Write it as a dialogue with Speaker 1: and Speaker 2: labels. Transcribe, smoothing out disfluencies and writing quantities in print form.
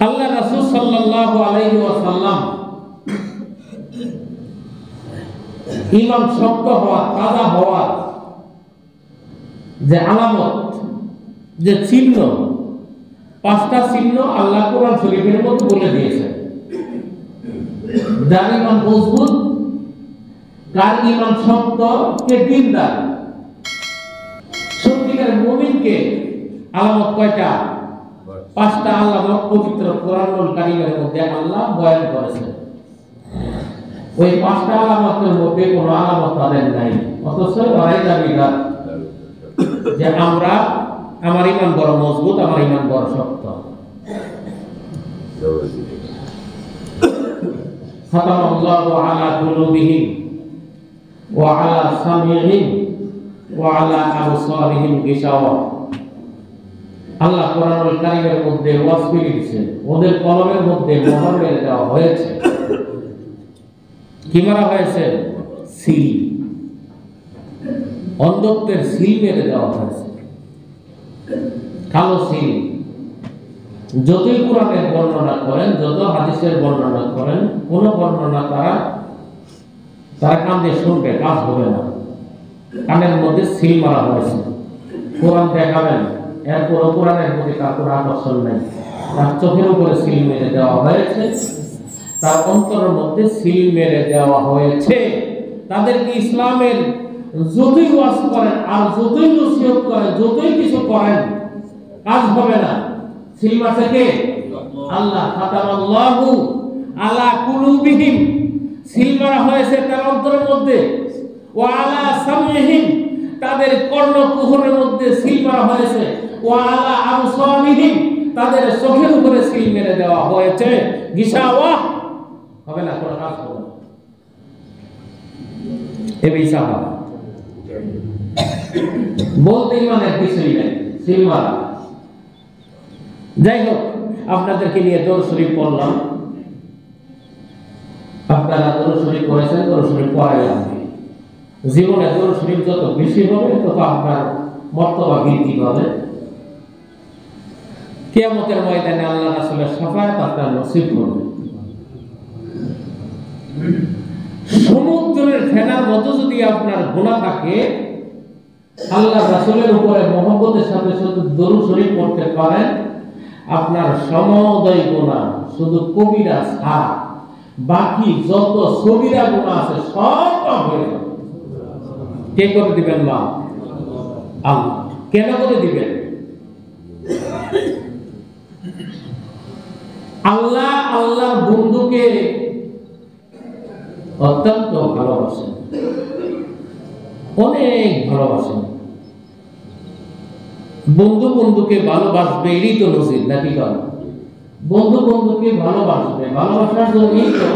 Speaker 1: আল্লাহ রাসূল সাল্লাল্লাহু আলাইহি ওয়াসাল্লাম ঈমান শক্ত হওয়া, তাজা হওয়া যে আলামত, যে চিহ্ন, পাঁচটা চিহ্ন আল্লাহ কোরআন শরীফের মধ্যে বলে দিয়েছে। যার ঈমান মজবুত, কার ঈমান শক্ত, কে দিনদার, সত্যিকারের মুমিনকে আলামত কয়টা? পাঁচটা আল্লাহ পবিত্র কোরআনুল কারীমের মধ্যে আল্লাহ বয়ান করেছেন। ওই পাঁচটা আলামতের মধ্যে কোন আলামত তাদের নাই, অথচ ওরাই দাবিদার যে আমার ঈমান বড় মজবুত, আমার ঈমান বড় শক্ত। খাতামাল্লাহু আলা কুলুবিহিম ওয়া আলা সামিইহিম ওয়া আলা আবসারিহিম গিশাওয়া। আল্লাহ কোরআনুল কারীমের মধ্যে ওয়াসফ দিয়েছেন, ওদের কলমের মধ্যে মোহর মেরে দেওয়া হয়েছে। কি মারা হয়েছে? সিল, অন্ধত্বের সিল মেরে দেওয়া হয়েছে, কালো সিল। যতই কোরআনের বর্ণনা করেন, যত হাদিসের বর্ণনা করেন, কোন বর্ণনা তারা কান দিয়ে শুনবে, কাজ হবে না। কানের মধ্যে সিল মারা হয়েছে। কোরআন দেখাবেন, এরপর কোরআনের প্রতি তার কোনো আকর্ষণ নেই। তার চোখের উপরে সিল মেরে দেওয়া হয়েছে, তার অন্তরের মধ্যে সিল মেরে দেওয়া হয়েছে। তাদেরকে ইসলামের যতই ওয়াজ করেন আর যতই নসিহত করেন, যতই কিছু করেন, কাজ হবে না। সিল মারছে কে? আল্লাহ। খাতামাল্লাহু আলা কুলুবিহিম, সিল মারা হয়েছে তার অন্তরের মধ্যে। ওয়া আলা সামিহিম, তাদের কর্ণকুহরের মধ্যে সিল মারা হয়েছে। ওয়া আলা আবসারিহিম, তাদের চোখের উপরে সিল মেরে দেওয়া হয়েছে। গিশাওয়া, হবে না, কোনো কাজ হবে না। এই সাহাবা বলতে ইমানের কিছুই নেই, সিল মারা। যাই হোক, আপনাদেরকে নিয়ে দরুদ শরীফ পড়লাম। আপনারা দরুদ শরীফ পড়েছেন, দরুদ শরীফ পড়াইলাম। জীবনে দরুদ শরীফ যত বেশি হবে, তত আপনার মর্তবা বৃদ্ধি পাবে। কিয়ামতের ময়দানে আল্লাহ রাসূলের শাফায়াত আপনার নসিব করবে। সমুদ্রের ফেনার মতো যদি আপনার গুনাহ থাকে, আল্লাহ রাসূলের উপরে মহব্বতের সাথে শুধু দরুদ শরীফ পড়তে পারেন, আপনার সমুদয় গুনাহ, শুধু কবিরা ছাড়া বাকি যত সগীরা গুনাহ আছে সব মাফ হয়ে যাবে। কে করে দিবেন? মা আল্লাহ। কেন করে দিবেন? আল্লাহ আল্লাহর বন্ধুকে অত্যন্ত ভালোবাসেন, অনেক ভালোবাসেন। বন্ধু বন্ধুকে ভালোবাসবে, এরই তো নসিব, নাকি? বন্ধু বন্ধুকে ভালোবাসবে, ভালোবাসার জন্যই তো